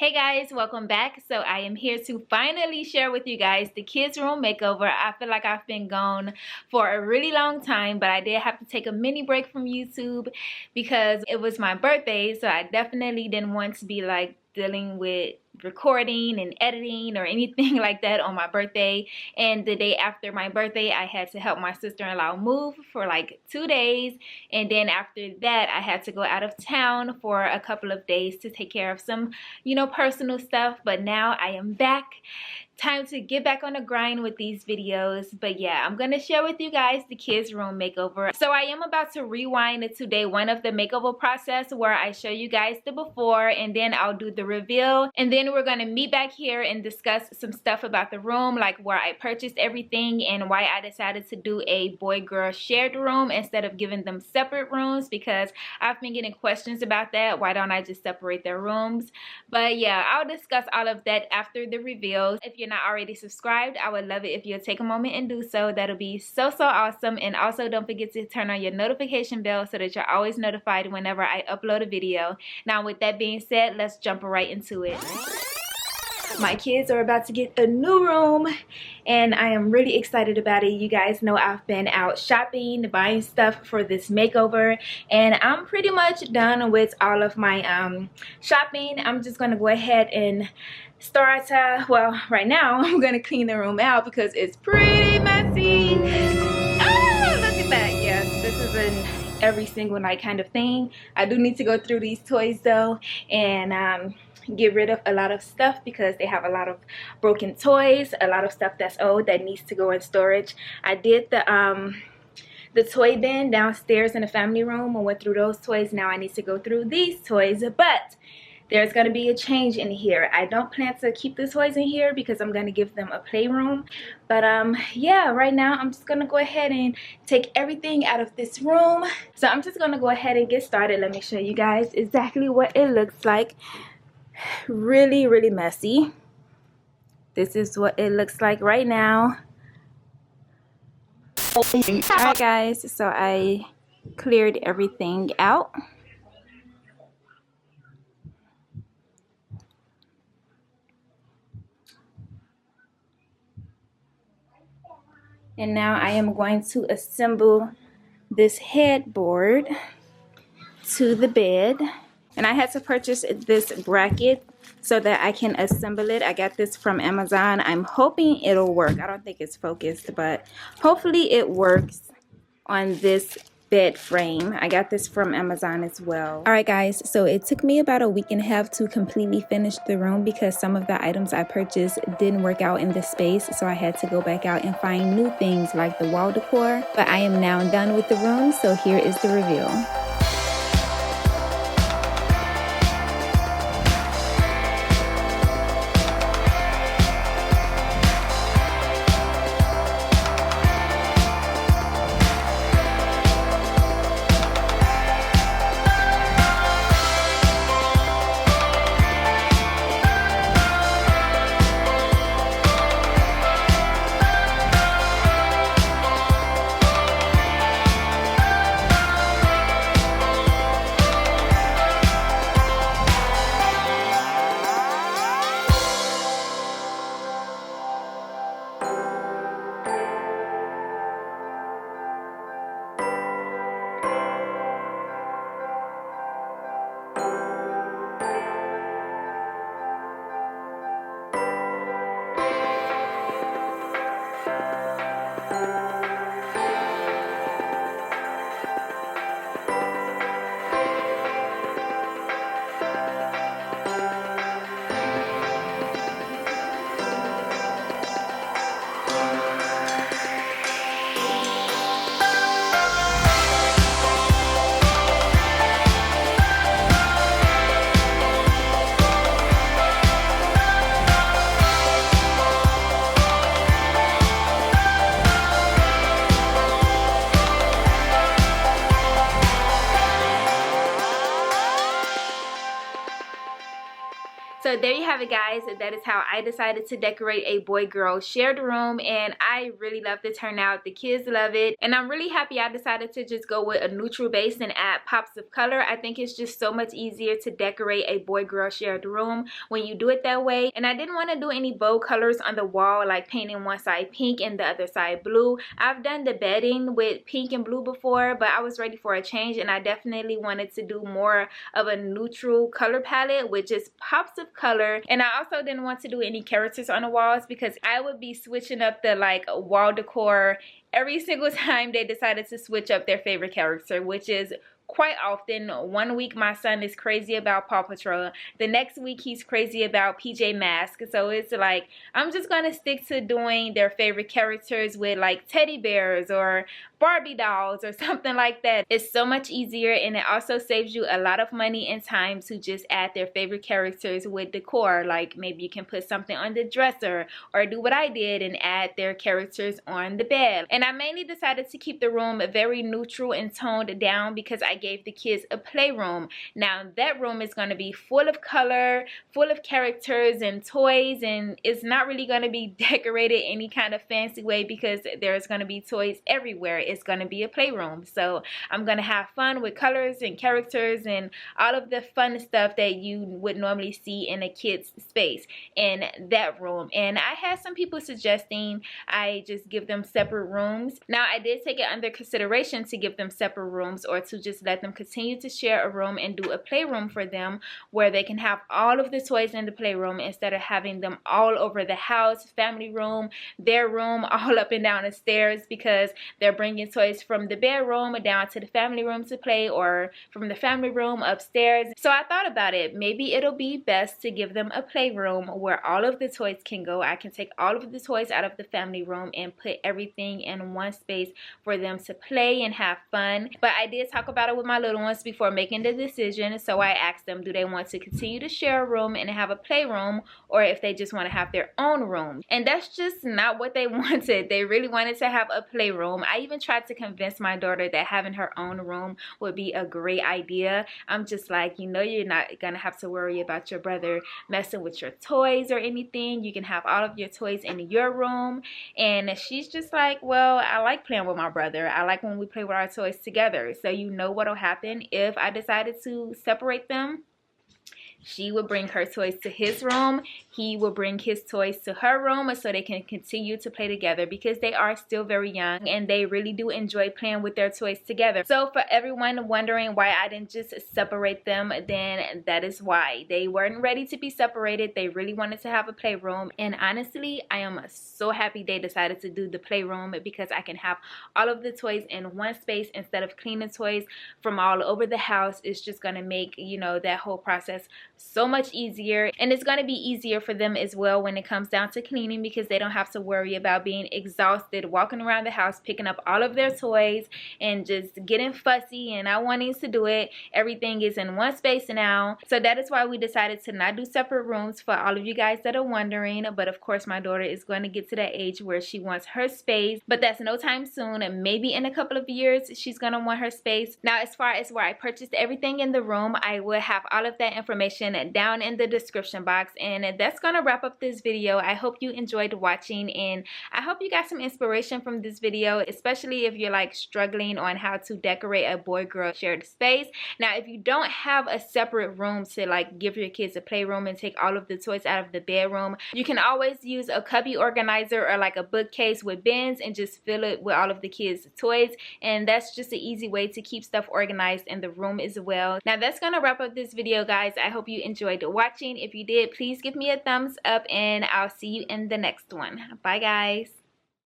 Hey guys, welcome back. So I am here to finally share with you guys the kids room makeover. I feel like I've been gone for a really long time, but I did have to take a mini break from YouTube because it was my birthday, so I definitely didn't want to be like dealing with recording and editing or anything like that on my birthday. And the day after my birthday, I had to help my sister-in-law move for like 2 days, and then after that I had to go out of town for a couple of days to take care of some personal stuff. But now I am back. Time to get back on the grind with these videos. But yeah, I'm gonna share with you guys the kids room makeover. So I am about to rewind to day one of the makeover process where I show you guys the before, and then I'll do the reveal, and then we're gonna meet back here and discuss some stuff about the room, like where I purchased everything and why I decided to do a boy-girl shared room instead of giving them separate rooms, because I've been getting questions about that. Why don't I just separate their rooms? But yeah, I'll discuss all of that after the reveal. If you're not already subscribed, I would love it if you'll take a moment and do so. That'll be so awesome. And also don't forget to turn on your notification bell so that you're always notified whenever I upload a video. Now with that being said, let's jump right into it. My kids are about to get a new room and I am really excited about it. You guys know I've been out shopping, buying stuff for this makeover, and I'm pretty much done with all of my shopping. I'm just gonna go ahead and start well, right now I'm gonna clean the room out because it's pretty messy. Oh, look at that. Yes, this is an every single night kind of thing. I do need to go through these toys though and get rid of a lot of stuff because they have a lot of broken toys, a lot of stuff that's old that needs to go in storage. I did the toy bin downstairs in the family room and went through those toys. Now I need to go through these toys, but there's going to be a change in here. I don't plan to keep the toys in here because I'm going to give them a playroom. But yeah, right now I'm just going to go ahead and take everything out of this room. So I'm just going to go ahead and get started. Let me show you guys exactly what it looks like. Really messy. This is what it looks like right now. Alright guys, so I cleared everything out. And now I am going to assemble this headboard to the bed. And I had to purchase this bracket so that I can assemble it. I got this from Amazon. I'm hoping it'll work. I don't think it's focused, but hopefully it works on this bed frame. I got this from Amazon as well. Alright guys, so it took me about a week and a half to completely finish the room because some of the items I purchased didn't work out in this space, so I had to go back out and find new things like the wall decor. But I am now done with the room, so here is the reveal. So there you have it, guys. That is how I decided to decorate a boy-girl shared room, and I really love the turnout. The kids love it, and I'm really happy I decided to just go with a neutral base and add pops of color. I think it's just so much easier to decorate a boy-girl shared room when you do it that way. And I didn't want to do any bold colors on the wall, like painting one side pink and the other side blue. I've done the bedding with pink and blue before, but I was ready for a change, and I definitely wanted to do more of a neutral color palette with just pops of color. And I also didn't want to do any characters on the walls because I would be switching up the like wall decor every single time they decided to switch up their favorite character, which is quite often. One week my son is crazy about Paw Patrol, the next week he's crazy about Tj Maxx. So it's like I'm just gonna stick to doing their favorite characters with like teddy bears or Barbie dolls or something like that. It's so much easier, and it also saves you a lot of money and time to just add their favorite characters with decor. Like maybe you can put something on the dresser, or do what I did and add their characters on the bed. And I mainly decided to keep the room very neutral and toned down because I gave the kids a playroom. Now that room is going to be full of color, full of characters and toys, and it's not really going to be decorated any kind of fancy way because there's going to be toys everywhere. It's going to be a playroom, so I'm going to have fun with colors and characters and all of the fun stuff that you would normally see in a kid's space in that room. And I had some people suggesting I just give them separate rooms. Now I did take it under consideration to give them separate rooms, or to just let them continue to share a room and do a playroom for them where they can have all of the toys in the playroom instead of having them all over the house, family room, their room, all up and down the stairs, because they're bringing toys from the bedroom down to the family room to play, or from the family room upstairs. So I thought about it. Maybe it'll be best to give them a playroom where all of the toys can go. I can take all of the toys out of the family room and put everything in one space for them to play and have fun. But I did talk about it with my little ones before making the decision, so I asked them, do they want to continue to share a room and have a playroom, or if they just want to have their own room. And that's just not what they wanted. They really wanted to have a playroom. I even tried to convince my daughter that having her own room would be a great idea. I'm just like, you know, you're not gonna have to worry about your brother messing with your toys or anything. You can have all of your toys in your room. And she's just like, well, I like playing with my brother. I like when we play with our toys together. So you know what'll happen if I decided to separate them? She would bring her toys to his room. He will bring his toys to her room, so they can continue to play together, because they are still very young and they really do enjoy playing with their toys together. So for everyone wondering why I didn't just separate them, then that is why. They weren't ready to be separated. They really wanted to have a playroom, and honestly, I am so happy they decided to do the playroom, because I can have all of the toys in one space instead of cleaning toys from all over the house. It's just gonna make, you know, that whole process so much easier, and it's going to be easier for them as well when it comes down to cleaning, because they don't have to worry about being exhausted walking around the house picking up all of their toys and just getting fussy and not wanting to do it. Everything is in one space now. So that is why we decided to not do separate rooms, for all of you guys that are wondering. But of course my daughter is going to get to that age where she wants her space, but that's no time soon, and maybe in a couple of years she's going to want her space. Now as far as where I purchased everything in the room, I will have all of that information down in the description box. And that's gonna wrap up this video. I hope you enjoyed watching, and I hope you got some inspiration from this video, especially if you're like struggling on how to decorate a boy-girl shared space. Now if you don't have a separate room to like give your kids a playroom and take all of the toys out of the bedroom, you can always use a cubby organizer or like a bookcase with bins and just fill it with all of the kids' toys. And that's just an easy way to keep stuff organized in the room as well. Now that's gonna wrap up this video, guys. I hope you enjoyed watching. If you did, please give me a thumbs up, and I'll see you in the next one. Bye guys.